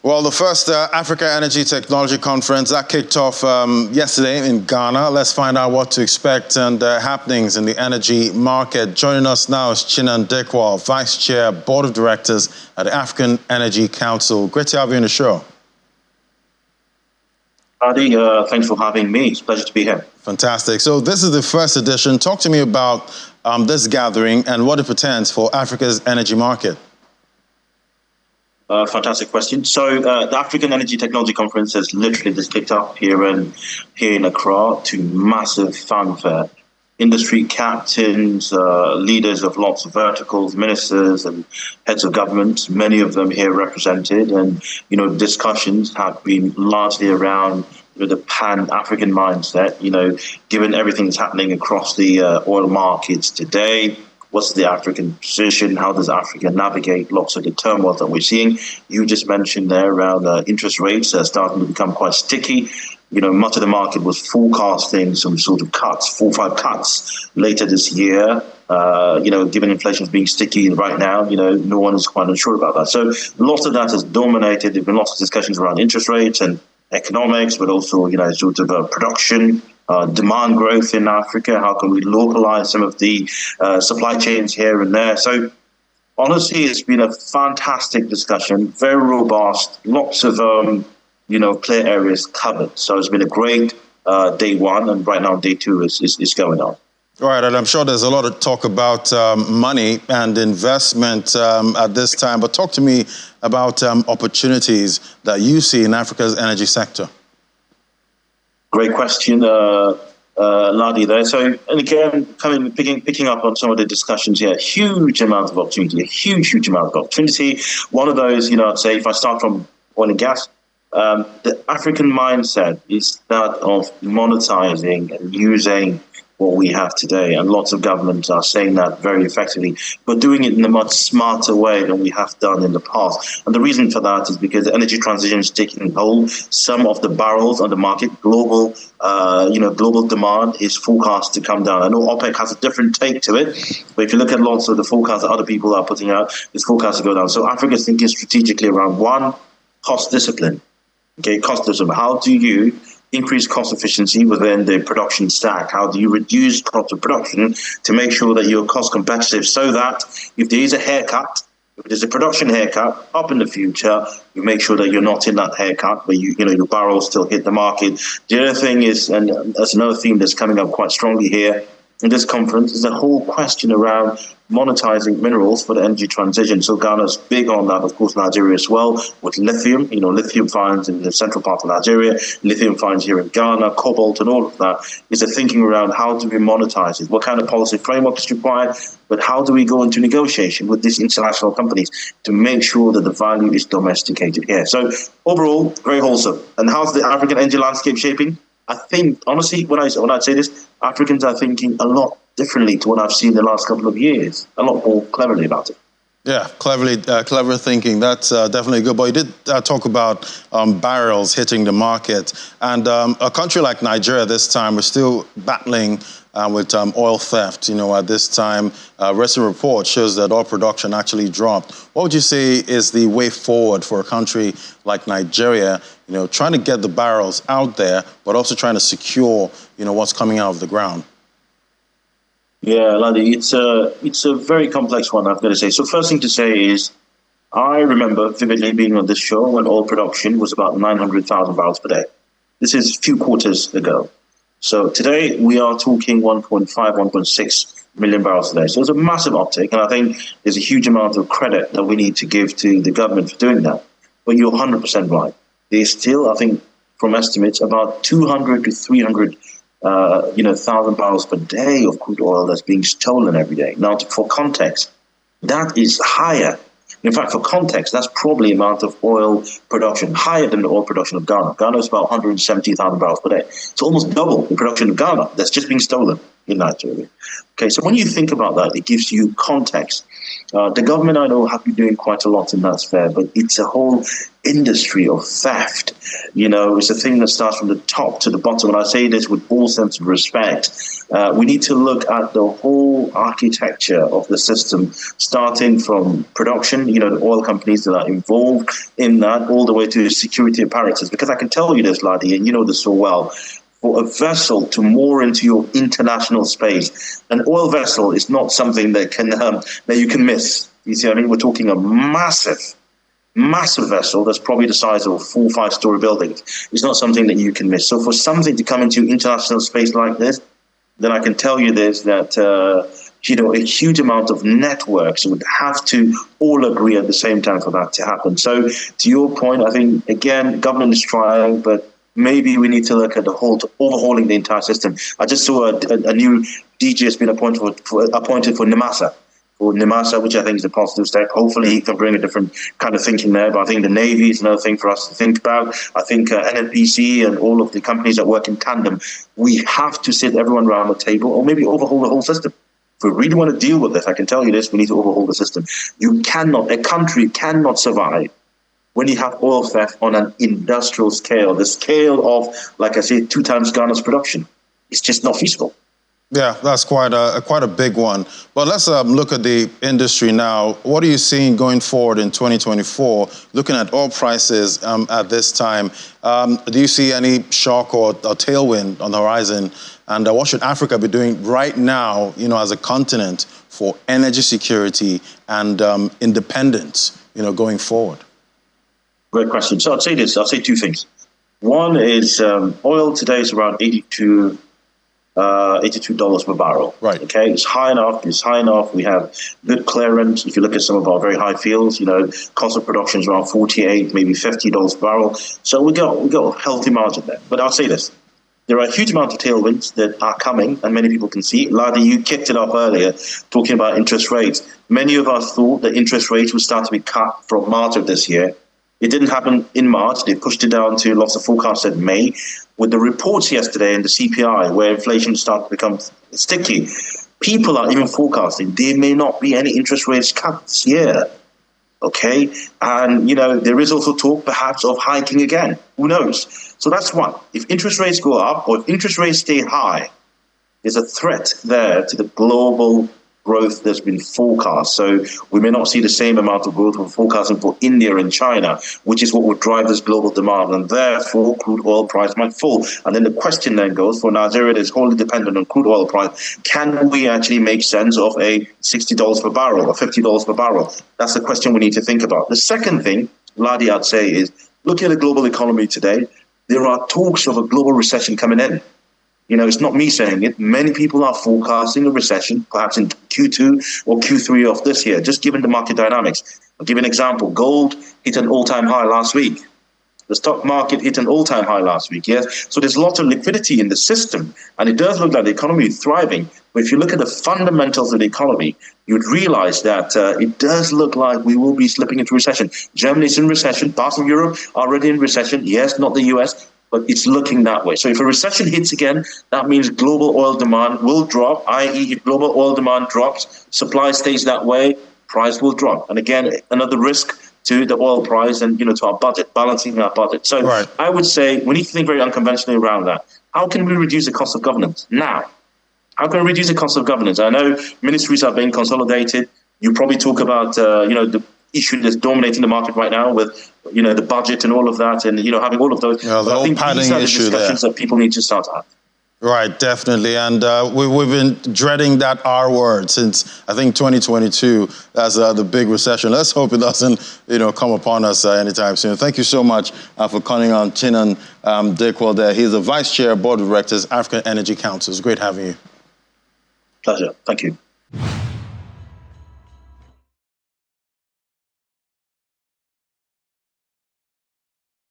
Well, the first Africa Energy Technology Conference that kicked off yesterday in Ghana. Let's find out what to expect and happenings in the energy market. Joining us now is Dikwal, Vice Chair, Board of Directors at the African Energy Council. Great to have you on the show. Adi, thanks for having me. It's a pleasure to be here. Fantastic. So this is the first edition. Talk to me about this gathering and what it portends for Africa's energy market. Fantastic question. So the African Energy Technology Conference has literally just kicked off here in Accra to massive fanfare. Industry captains, leaders of lots of verticals, ministers and heads of government, many of them here represented. And, discussions have been largely around the pan-African mindset, given everything that's happening across the oil markets today. What's the African position? How does Africa navigate lots of the turmoil that we're seeing? You just mentioned there around interest rates starting to become quite sticky. Much of the market was forecasting some sort of cuts, 4 or 5 cuts later this year. Given inflation is being sticky right now, no one is quite unsure about that. So lots of that has dominated. There've been lots of discussions around interest rates and economics, but also, production. Demand growth in Africa, how can we localize some of the supply chains here and there? So honestly, it's been a fantastic discussion, very robust, lots of, clear areas covered. So it's been a great day one, and right now day two is going on. All right, and I'm sure there's a lot of talk about money and investment at this time, but talk to me about opportunities that you see in Africa's energy sector. Great question, Ladi there. So, and again, picking up on some of the discussions here, huge amount of opportunity, a huge amount of opportunity. One of those, I'd say if I start from oil and gas, the African mindset is that of monetizing and using what we have today. And lots of governments are saying that very effectively, but doing it in a much smarter way than we have done in the past. And the reason for that is because the energy transition is taking hold. Some of the barrels on the market, global demand is forecast to come down. I know OPEC has a different take to it, but if you look at lots of the forecasts that other people are putting out, it's forecast to go down. So Africa is thinking strategically around one, cost discipline. Okay, cost discipline. How do you increase cost efficiency within the production stack? How do you reduce cost of production to make sure that you're cost competitive so that if there is a haircut, if there's a production haircut up in the future, you make sure that you're not in that haircut where your barrels still hit the market. The other thing is, and that's another theme that's coming up quite strongly here in this conference, is the whole question around monetizing minerals for the energy transition. So Ghana's big on that, of course, Nigeria as well, with lithium, lithium finds in the central part of Nigeria, lithium finds here in Ghana, cobalt and all of that, is the thinking around how do we monetize it? What kind of policy framework is required? But how do we go into negotiation with these international companies to make sure that the value is domesticated here? So overall, very wholesome. And how's the African energy landscape shaping? I think, honestly, when I say this, Africans are thinking a lot differently to what I've seen the last couple of years, a lot more cleverly about it. Yeah, clever thinking. That's definitely good. But you did talk about barrels hitting the market. And a country like Nigeria this time, we're still battling with oil theft. At this time, recent report shows that oil production actually dropped. What would you say is the way forward for a country like Nigeria, trying to get the barrels out there, but also trying to secure, what's coming out of the ground? Yeah, Ladi, it's a very complex one, I've got to say. So first thing to say is, I remember vividly being on this show when oil production was about 900,000 barrels per day. This is a few quarters ago. So today we are talking 1.5, 1.6 million barrels a day. So it's a massive uptick, and I think there's a huge amount of credit that we need to give to the government for doing that. But you're 100% right. There's still, I think, from estimates, about 200 to 300 1,000 barrels per day of crude oil that's being stolen every day. Now, for context, that is higher. In fact, for context, that's probably the amount of oil production, higher than the oil production of Ghana. Ghana is about 170,000 barrels per day. It's almost double the production of Ghana that's just being stolen. in Nigeria. Okay, so when you think about that, it gives you context. The government, I know, have been doing quite a lot in that sphere, but it's a whole industry of theft. It's a thing that starts from the top to the bottom. And I say this with all sense of respect. We need to look at the whole architecture of the system, starting from production, the oil companies that are involved in that, all the way to security apparatus. Because I can tell you this, Ladi, and you know this so well, for a vessel to moor into your international space, an oil vessel is not something that you can miss. You see what I mean? We're talking a massive vessel that's probably the size of a 4 or 5 story building. It's not something that you can miss. So for something to come into international space like this, then I can tell you this, that a huge amount of networks would have to all agree at the same time for that to happen. So to your point, I think, again, government is trying, but maybe we need to look at overhauling the entire system. I just saw a new DG has been appointed for NIMASA. For NIMASA, which I think is a positive step. Hopefully he can bring a different kind of thinking there. But I think the Navy is another thing for us to think about. I think NNPC and all of the companies that work in tandem, we have to sit everyone around the table or maybe overhaul the whole system. If we really want to deal with this, I can tell you this, we need to overhaul the system. A country cannot survive when you have oil theft on an industrial scale, the scale of, like I said, 2 times Ghana's production. It's just not feasible. Yeah, that's quite a big one. But let's look at the industry now. What are you seeing going forward in 2024, looking at oil prices at this time? Do you see any shock or tailwind on the horizon? And what should Africa be doing right now, as a continent for energy security and independence, going forward? Great question. So I'll say this. I'll say 2 things. One is oil today is around $82 per barrel. Right. Okay. It's high enough. We have good clearance. If you look at some of our very high fields, cost of production is around $48, maybe $50 per barrel. So we got a healthy margin there. But I'll say this. There are a huge amount of tailwinds that are coming, and many people can see. Ladi, you kicked it off earlier, talking about interest rates. Many of us thought that interest rates would start to be cut from March of this year. It didn't happen in March. They pushed it down to lots of forecasts in May. With the reports yesterday and the CPI, where inflation started to become sticky, people are even forecasting there may not be any interest rates cut this year. Okay? And, there is also talk perhaps of hiking again. Who knows? So that's one. If interest rates go up or if interest rates stay high, there's a threat there to the global growth that's been forecast. So we may not see the same amount of growth we're forecasting for India and China, which is what would drive this global demand. And therefore, crude oil price might fall. And then the question then goes, for Nigeria that is wholly dependent on crude oil price, can we actually make sense of a $60 per barrel or $50 per barrel? That's the question we need to think about. The second thing, Ladi, I'd say is, look at the global economy today. There are talks of a global recession coming in. It's not me saying it. Many people are forecasting a recession, perhaps in Q2 or Q3 of this year, just given the market dynamics. I'll give you an example. Gold hit an all-time high last week. The stock market hit an all-time high last week, yes? So there's lots of liquidity in the system, and it does look like the economy is thriving. But if you look at the fundamentals of the economy, you'd realize that it does look like we will be slipping into recession. Germany's in recession. Parts of Europe are already in recession. Yes, not the US, but it's looking that way. So if a recession hits again, that means global oil demand will drop, i.e. if global oil demand drops, supply stays that way, price will drop. And again, another risk to the oil price and, to our budget, balancing our budget. So right. I would say we need to think very unconventionally around that. How can we reduce the cost of governance now? How can we reduce the cost of governance? I know ministries are being consolidated. You probably talk about, the issue that's dominating the market right now with, the budget and all of that and, having all of those. Yeah, the whole padding issue there. That people need to start to have. Right, definitely. And we've been dreading that R word since, I think, 2022. That's the big recession. Let's hope it doesn't, come upon us anytime soon. Thank you so much for coming on, Chinan Dikwal there. He's the Vice Chair, Board of Directors, African Energy Council. It's great having you. Pleasure. Thank you.